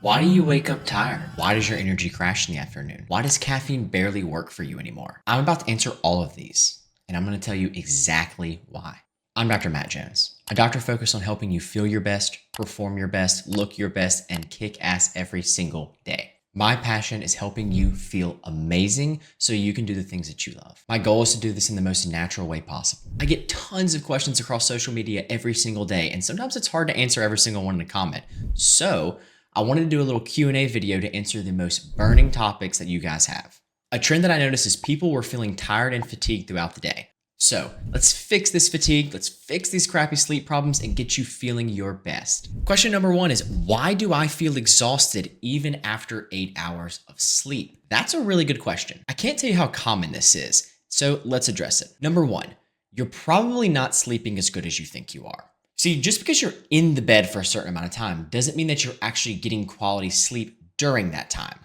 Why do you wake up tired? Why does your energy crash in the afternoon? Why does caffeine barely work for you anymore? I'm about to answer all of these, and I'm going to tell you exactly why. I'm Dr. Matt Jones, a doctor focused on helping you feel your best, perform your best, look your best, and kick ass every single day. My passion is helping you feel amazing so you can do the things that you love. My goal is to do this in the most natural way possible. I get tons of questions across social media every single day, and sometimes it's hard to answer every single one in a comment. So I wanted to do a little Q&A video to answer the most burning topics that you guys have. A trend that I noticed is people were feeling tired and fatigued throughout the day. So let's fix this fatigue, let's fix these crappy sleep problems and get you feeling your best. Question number one is, why do I feel exhausted even after 8 hours of sleep? That's a really good question. I can't tell you how common this is, so let's address it. Number one, you're probably not sleeping as good as you think you are. See, just because you're in the bed for a certain amount of time doesn't mean that you're actually getting quality sleep during that time.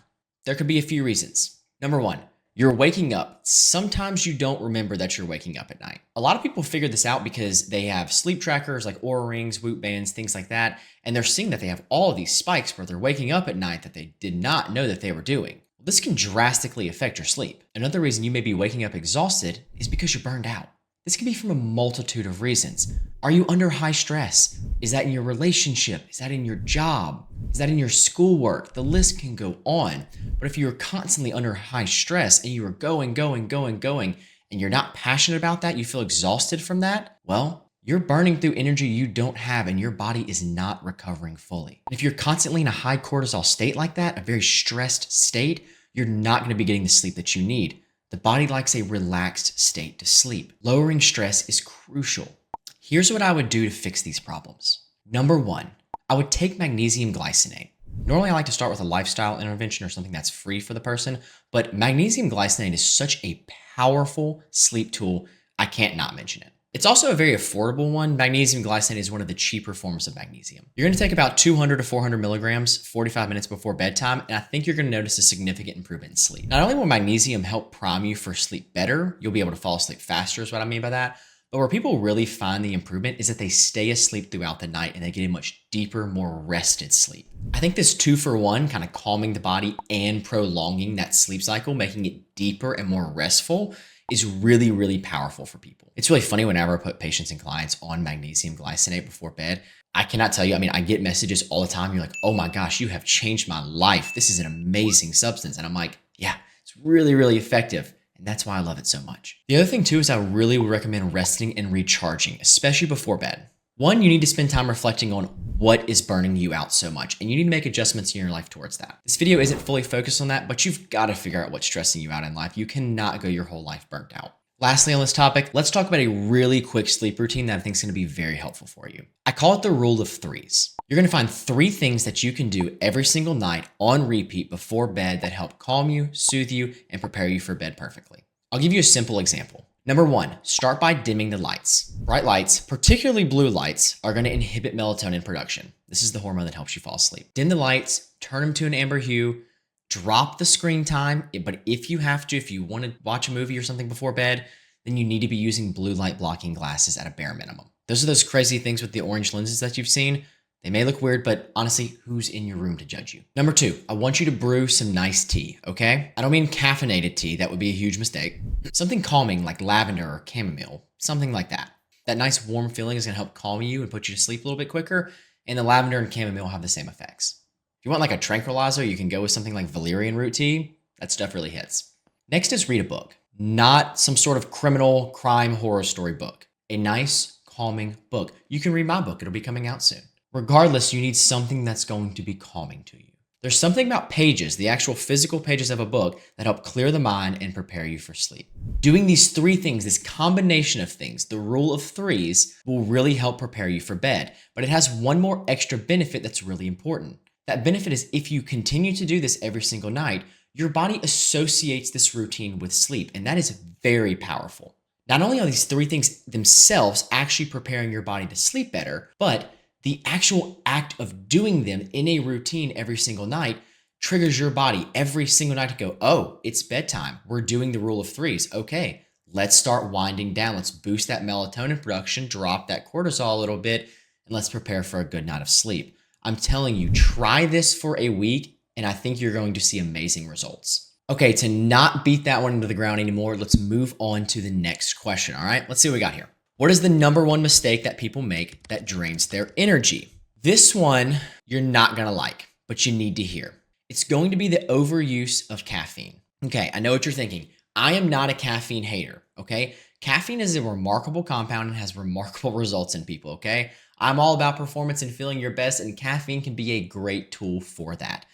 There could be a few reasons. Number one, you're waking up. Sometimes you don't remember that you're waking up at night. A lot of people figure this out because they have sleep trackers like Oura Rings, Whoop bands, things like that, and they're seeing that they have all of these spikes where they're waking up at night that they did not know that they were doing. Well, this can drastically affect your sleep. Another reason you may be waking up exhausted is because you're burned out. This can be from a multitude of reasons. Are you under high stress? Is that in your relationship? Is that in your job? Is that in your schoolwork? The list can go on. But if you're constantly under high stress and you are going, and you're not passionate about that, you feel exhausted from that, well, you're burning through energy you don't have and your body is not recovering fully. And if you're constantly in a high cortisol state like that, a very stressed state, you're not going to be getting the sleep that you need. The body likes a relaxed state to sleep. Lowering stress is crucial. Here's what I would do to fix these problems. Number one, I would take magnesium glycinate. Normally I like to start with a lifestyle intervention or something that's free for the person, but magnesium glycinate is such a powerful sleep tool, I can't not mention it. It's also a very affordable one. Magnesium glycinate is one of the cheaper forms of magnesium. You're gonna take about 200 to 400 milligrams 45 minutes before bedtime, and I think you're gonna notice a significant improvement in sleep. Not only will magnesium help prime you for sleep better, you'll be able to fall asleep faster is what I mean by that, but where people really find the improvement is that they stay asleep throughout the night and they get a much deeper, more rested sleep. I think this 2-for-1, kind of calming the body and prolonging that sleep cycle, making it deeper and more restful, is really, really powerful for people. It's really funny whenever I put patients and clients on magnesium glycinate before bed. I cannot tell you, I get messages all the time. You're like, oh my gosh, you have changed my life. This is an amazing substance. And I'm like, yeah, it's really, really effective. And that's why I love it so much. The other thing too is I really would recommend resting and recharging, especially before bed. One, you need to spend time reflecting on what is burning you out so much, and you need to make adjustments in your life towards that. This video isn't fully focused on that, but you've got to figure out what's stressing you out in life. You cannot go your whole life burnt out. Lastly on this topic, let's talk about a really quick sleep routine that I think is going to be very helpful for you. I call it the rule of threes. You're going to find 3 things that you can do every single night on repeat before bed that help calm you, soothe you, and prepare you for bed perfectly. I'll give you a simple example. Number 1, start by dimming the lights. Bright lights, particularly blue lights, are going to inhibit melatonin production. This is the hormone that helps you fall asleep. Dim the lights, turn them to an amber hue, drop the screen time, but if you have to, if you want to watch a movie or something before bed, then you need to be using blue light blocking glasses at a bare minimum. Those are those crazy things with the orange lenses that you've seen. They may look weird, but honestly, who's in your room to judge you? Number 2, I want you to brew some nice tea, okay? I don't mean caffeinated tea, that would be a huge mistake. Something calming like lavender or chamomile, something like that. That nice warm feeling is gonna help calm you and put you to sleep a little bit quicker, and the lavender and chamomile have the same effects. If you want like a tranquilizer, you can go with something like valerian root tea. That stuff really hits. Next is read a book, not some sort of criminal crime horror story book. A nice, calming book. You can read my book, it'll be coming out soon. Regardless, you need something that's going to be calming to you. There's something about pages, the actual physical pages of a book, that help clear the mind and prepare you for sleep. Doing these 3 things, this combination of things, the rule of threes, will really help prepare you for bed. But it has one more extra benefit that's really important. That benefit is if you continue to do this every single night, your body associates this routine with sleep, and that is very powerful. Not only are these 3 things themselves actually preparing your body to sleep better, but the actual act of doing them in a routine every single night triggers your body every single night to go, oh, it's bedtime. We're doing the rule of threes. Okay, let's start winding down. Let's boost that melatonin production, drop that cortisol a little bit, and let's prepare for a good night of sleep. I'm telling you, try this for a week, and I think you're going to see amazing results. Okay, to not beat that one into the ground anymore, let's move on to the next question, all right? Let's see what we got here. What is the number one mistake that people make that drains their energy? This one you're not gonna like, but you need to hear. It's going to be the overuse of caffeine. Okay, I know what you're thinking. I am not a caffeine hater, okay? Caffeine is a remarkable compound and has remarkable results in people, okay? I'm all about performance and feeling your best, and caffeine can be a great tool for that.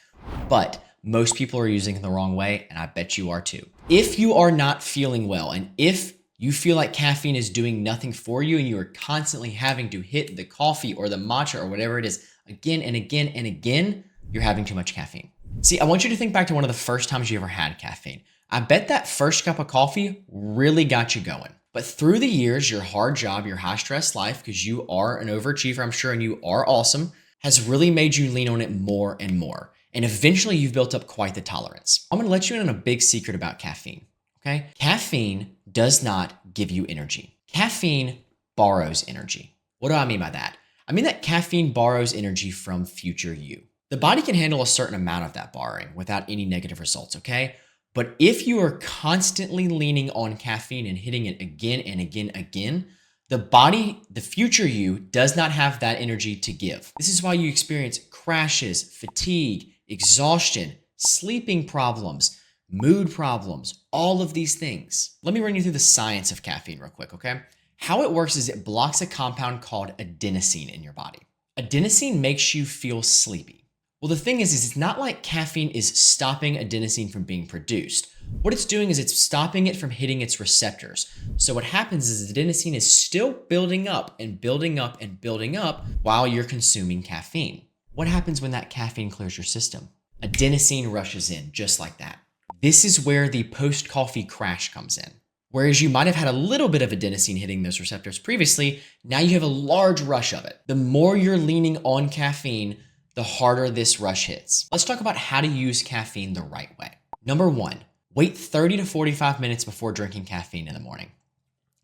But most people are using it the wrong way, and I bet you are too. If you are not feeling well, and if you feel like caffeine is doing nothing for you and you are constantly having to hit the coffee or the matcha or whatever it is again and again and again, you're having too much caffeine. See, I want you to think back to one of the first times you ever had caffeine. I bet that first cup of coffee really got you going. But through the years, your hard job, your high stress life, because you are an overachiever, I'm sure, and you are awesome, has really made you lean on it more and more. And eventually you've built up quite the tolerance. I'm gonna let you in on a big secret about caffeine, okay? Caffeine does not give you energy. Caffeine borrows energy. What do I mean by that? I mean that caffeine borrows energy from future you. The body can handle a certain amount of that borrowing without any negative results, okay? But if you are constantly leaning on caffeine and hitting it again and again, the body, the future you, does not have that energy to give. This is why you experience crashes, fatigue, exhaustion, sleeping problems, mood problems, all of these things. Let me run you through the science of caffeine real quick, okay? How it works is it blocks a compound called adenosine in your body. Adenosine makes you feel sleepy. Well, the thing is it's not like caffeine is stopping adenosine from being produced. What it's doing is it's stopping it from hitting its receptors. So what happens is adenosine is still building up and building up and building up while you're consuming caffeine. What happens when that caffeine clears your system? Adenosine rushes in just like that. This is where the post-coffee crash comes in. Whereas you might have had a little bit of adenosine hitting those receptors previously, now you have a large rush of it. The more you're leaning on caffeine, the harder this rush hits. Let's talk about how to use caffeine the right way. Number one, wait 30 to 45 minutes before drinking caffeine in the morning.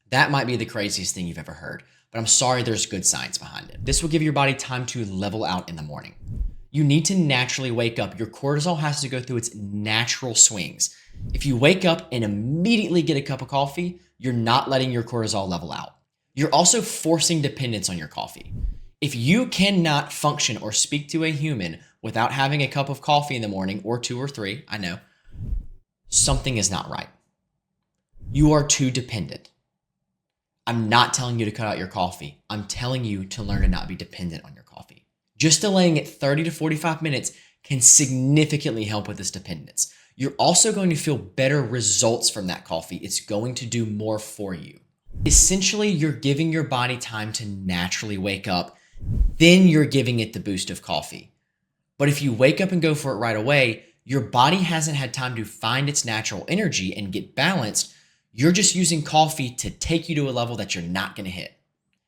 That might be the craziest thing you've ever heard, but I'm sorry, there's good science behind it. This will give your body time to level out in the morning. You need to naturally wake up. Your cortisol has to go through its natural swings. If you wake up and immediately get a cup of coffee, you're not letting your cortisol level out. You're also forcing dependence on your coffee. If you cannot function or speak to a human without having a cup of coffee in the morning, or 2 or 3, I know, something is not right. You are too dependent. I'm not telling you to cut out your coffee. I'm telling you to learn to not be dependent on your coffee. Just delaying it 30 to 45 minutes can significantly help with this dependence. You're also going to feel better results from that coffee. It's going to do more for you. Essentially, you're giving your body time to naturally wake up. Then you're giving it the boost of coffee. But if you wake up and go for it right away, your body hasn't had time to find its natural energy and get balanced. You're just using coffee to take you to a level that you're not going to hit.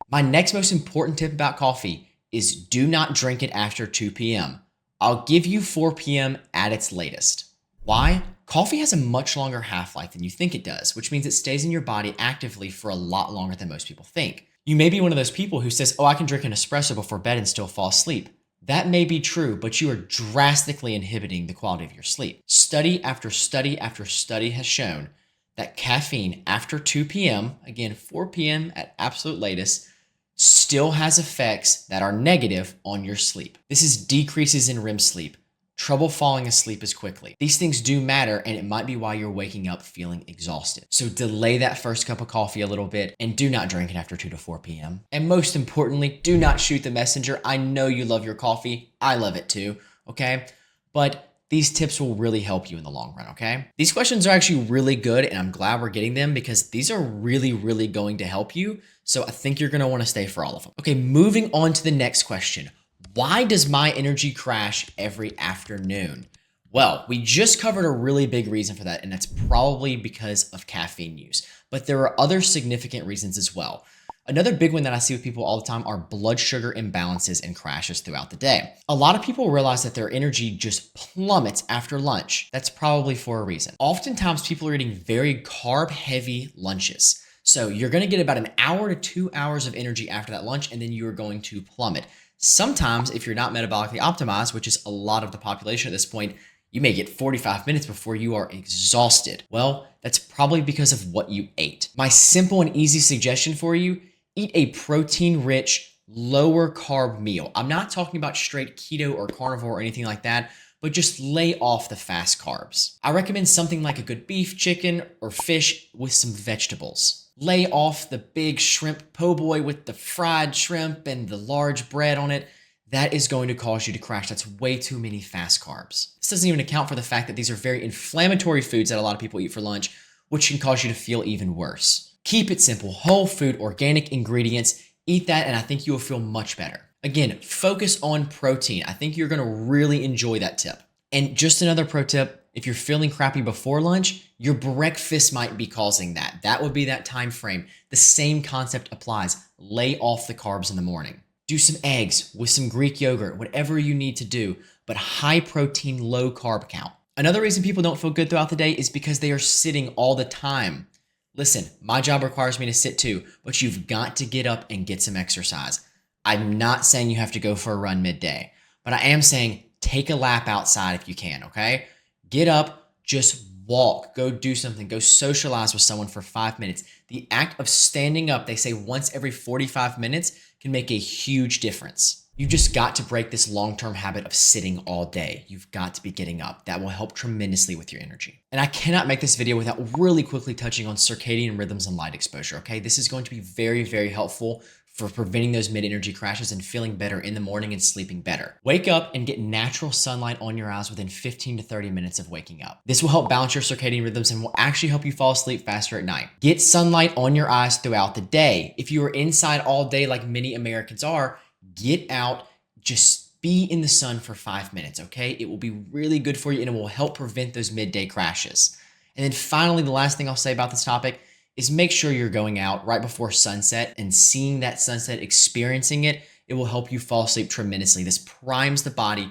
My next most important tip about coffee is do not drink it after 2 p.m. I'll give you 4 p.m. at its latest. Why? Coffee has a much longer half-life than you think it does, which means it stays in your body actively for a lot longer than most people think. You may be one of those people who says, oh, I can drink an espresso before bed and still fall asleep. That may be true, but you are drastically inhibiting the quality of your sleep. Study after study after study has shown that caffeine after 2 p.m., again, 4 p.m. at absolute latest, still has effects that are negative on your sleep. This is decreases in REM sleep, trouble falling asleep as quickly. These things do matter, and it might be why you're waking up feeling exhausted. So delay that first cup of coffee a little bit and do not drink it after 2 to 4 p.m. And most importantly, do not shoot the messenger. I know you love your coffee. I love it too, okay? But these tips will really help you in the long run, okay? These questions are actually really good, and I'm glad we're getting them because these are really, really going to help you. So I think you're gonna wanna stay for all of them. Okay, moving on to the next question. Why does my energy crash every afternoon? Well, we just covered a really big reason for that, and that's probably because of caffeine use. But there are other significant reasons as well. Another big one that I see with people all the time are blood sugar imbalances and crashes throughout the day. A lot of people realize that their energy just plummets after lunch. That's probably for a reason. Oftentimes, people are eating very carb-heavy lunches. So you're gonna get about an hour to 2 hours of energy after that lunch, and then you're going to plummet. Sometimes, if you're not metabolically optimized, which is a lot of the population at this point, you may get 45 minutes before you are exhausted. Well, that's probably because of what you ate. My simple and easy suggestion for you, eat a protein-rich, lower carb meal. I'm not talking about straight keto or carnivore or anything like that, but just lay off the fast carbs. I recommend something like a good beef, chicken, or fish with some vegetables. Lay off the big shrimp po' boy with the fried shrimp and the large bread on it. That is going to cause you to crash. That's way too many fast carbs. This doesn't even account for the fact that these are very inflammatory foods that a lot of people eat for lunch, which can cause you to feel even worse. Keep it simple. Whole food, organic ingredients. Eat that, and I think you will feel much better. Again, focus on protein. I think you're going to really enjoy that tip. And just another pro tip, if you're feeling crappy before lunch, your breakfast might be causing that. That would be that time frame. The same concept applies. Lay off the carbs in the morning. Do some eggs with some Greek yogurt, whatever you need to do, but high protein, low carb count. Another reason people don't feel good throughout the day is because they are sitting all the time. Listen, my job requires me to sit too, but you've got to get up and get some exercise. I'm not saying you have to go for a run midday, but I am saying take a lap outside if you can, okay? Get up, just walk, go do something, go socialize with someone for 5 minutes. The act of standing up, they say once every 45 minutes, can make a huge difference. You've just got to break this long-term habit of sitting all day. You've got to be getting up. That will help tremendously with your energy. And I cannot make this video without really quickly touching on circadian rhythms and light exposure, okay? This is going to be very, very helpful for preventing those mid-energy crashes and feeling better in the morning and sleeping better. Wake up and get natural sunlight on your eyes within 15 to 30 minutes of waking up. This will help balance your circadian rhythms and will actually help you fall asleep faster at night. Get sunlight on your eyes throughout the day. If you are inside all day like many Americans are, get out, just be in the sun for 5 minutes, okay? It will be really good for you and it will help prevent those midday crashes. And then finally, the last thing I'll say about this topic is make sure you're going out right before sunset and seeing that sunset, experiencing it. It will help you fall asleep tremendously. This primes the body,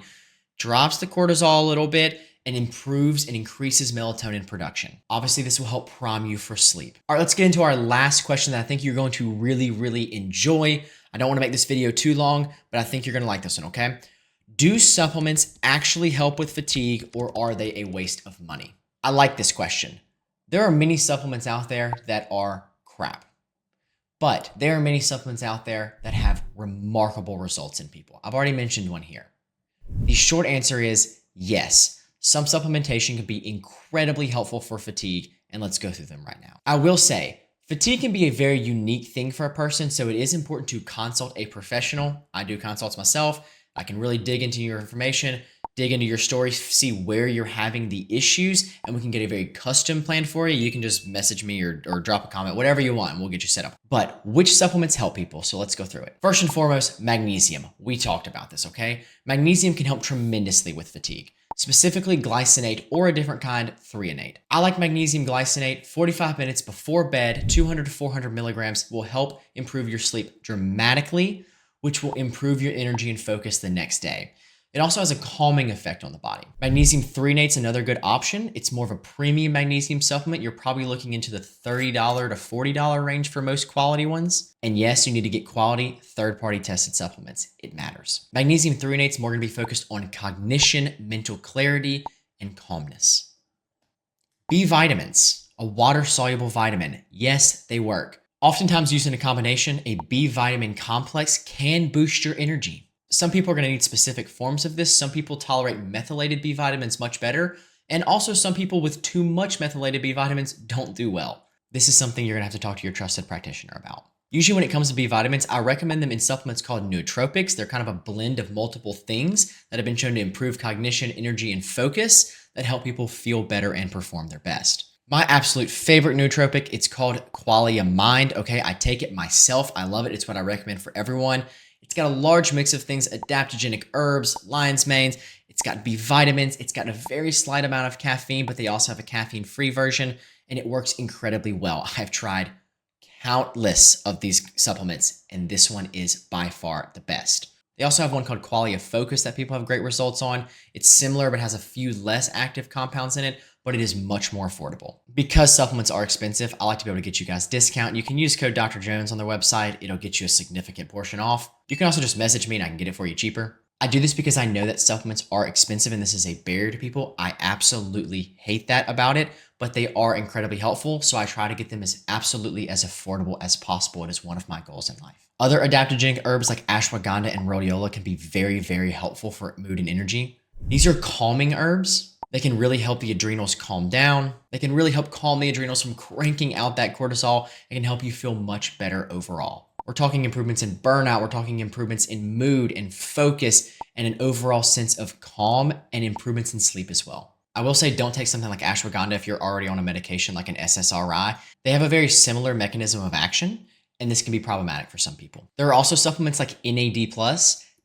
drops the cortisol a little bit, and improves and increases melatonin production. Obviously, this will help prime you for sleep. All right, let's get into our last question that I think you're going to really, really enjoy. I don't want to make this video too long, but I think you're going to like this one, okay? Do supplements actually help with fatigue, or are they a waste of money? I like this question. There are many supplements out there that are crap, but there are many supplements out there that have remarkable results in people. I've already mentioned one here. The short answer is yes. Some supplementation can be incredibly helpful for fatigue, and let's go through them right now. I will say, fatigue can be a very unique thing for a person, so it is important to consult a professional. I do consults myself. I can really dig into your information, dig into your story, see where you're having the issues, and we can get a very custom plan for you. You can just message me or drop a comment, whatever you want, and we'll get you set up. But which supplements help people? So let's go through it. First and foremost, magnesium. We talked about this, okay? Magnesium can help tremendously with fatigue, specifically glycinate or a different kind, threonate. I like magnesium glycinate. 45 minutes before bed, 200 to 400 milligrams will help improve your sleep dramatically, which will improve your energy and focus the next day. It also has a calming effect on the body. Magnesium threonate's another good option. It's more of a premium magnesium supplement. You're probably looking into the $30 to $40 range for most quality ones. And yes, you need to get quality third-party tested supplements. It matters. Magnesium threonate's more going to be focused on cognition, mental clarity, and calmness. B vitamins, a water-soluble vitamin. Yes, they work. Oftentimes used in a combination, a B vitamin complex can boost your energy. Some people are going to need specific forms of this. Some people tolerate methylated B vitamins much better. And also some people with too much methylated B vitamins don't do well. This is something you're going to have to talk to your trusted practitioner about. Usually when it comes to B vitamins, I recommend them in supplements called nootropics. They're kind of a blend of multiple things that have been shown to improve cognition, energy, and focus that help people feel better and perform their best. My absolute favorite nootropic, it's called Qualia Mind. Okay, I take it myself. I love it. It's what I recommend for everyone. It's got a large mix of things, adaptogenic herbs, lion's manes. It's got B vitamins. It's got a very slight amount of caffeine, but they also have a caffeine-free version, and it works incredibly well. I've tried countless of these supplements, and this one is by far the best. They also have one called Qualia Focus that people have great results on. It's similar, but has a few less active compounds in it, but it is much more affordable. Because supplements are expensive, I like to be able to get you guys a discount. You can use code Dr. Jones on their website. It'll get you a significant portion off. You can also just message me and I can get it for you cheaper. I do this because I know that supplements are expensive and this is a barrier to people. I absolutely hate that about it, but they are incredibly helpful. So I try to get them as absolutely as affordable as possible. It is one of my goals in life. Other adaptogenic herbs like ashwagandha and rhodiola can be very, very helpful for mood and energy. These are calming herbs. They can really help the adrenals calm down. They can really help calm the adrenals from cranking out that cortisol. It can help you feel much better overall. We're talking improvements in burnout. We're talking improvements in mood and focus and an overall sense of calm and improvements in sleep as well. I will say don't take something like ashwagandha if you're already on a medication like an SSRI. They have a very similar mechanism of action, and this can be problematic for some people. There are also supplements like NAD+.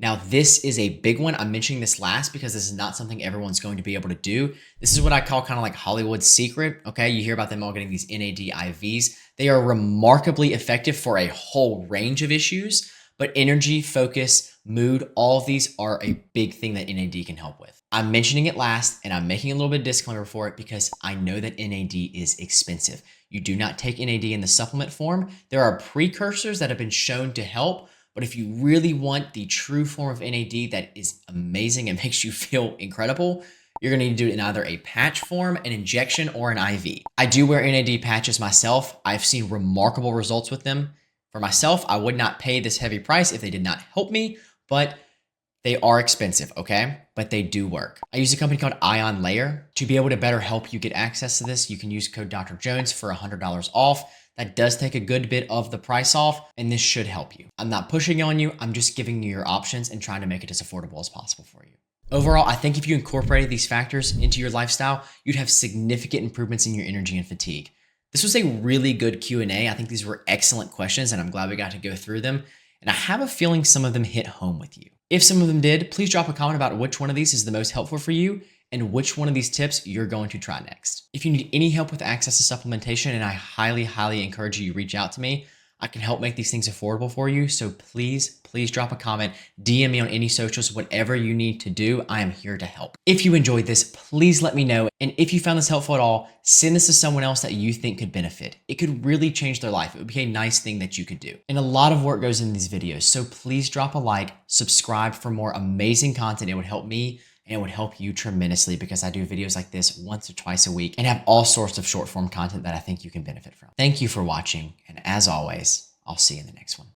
Now, this is a big one. I'm mentioning this last because this is not something everyone's going to be able to do. This is what I call kind of like Hollywood's secret, okay? You hear about them all getting these NAD IVs. They are remarkably effective for a whole range of issues, but energy, focus, mood, all of these are a big thing that NAD can help with. I'm mentioning it last, and I'm making a little bit of disclaimer for it because I know that NAD is expensive. You do not take NAD in the supplement form. There are precursors that have been shown to help, but if you really want the true form of NAD that is amazing and makes you feel incredible, you're going to need to do it in either a patch form, an injection, or an IV. I do wear NAD patches myself. I've seen remarkable results with them. For myself, I would not pay this heavy price if they did not help me, but they are expensive, okay? But they do work. I use a company called Ion Layer. To be able to better help you get access to this, you can use code Dr. Jones for $100 off. That does take a good bit of the price off, and this should help you. I'm not pushing on you. I'm just giving you your options and trying to make it as affordable as possible for you. Overall, I think if you incorporated these factors into your lifestyle, you'd have significant improvements in your energy and fatigue. This was a really good Q&A. I think these were excellent questions, and I'm glad we got to go through them. And I have a feeling some of them hit home with you. If some of them did, please drop a comment about which one of these is the most helpful for you and which one of these tips you're going to try next. If you need any help with access to supplementation, and I highly, highly encourage you to reach out to me, I can help make these things affordable for you. So please drop a comment, DM me on any socials, whatever you need to do. I am here to help. If you enjoyed this, please let me know. And if you found this helpful at all, send this to someone else that you think could benefit. It could really change their life. It would be a nice thing that you could do. And a lot of work goes into these videos. So please drop a like, subscribe for more amazing content. It would help me and it would help you tremendously because I do videos like this once or twice a week and have all sorts of short form content that I think you can benefit from. Thank you for watching. And as always, I'll see you in the next one.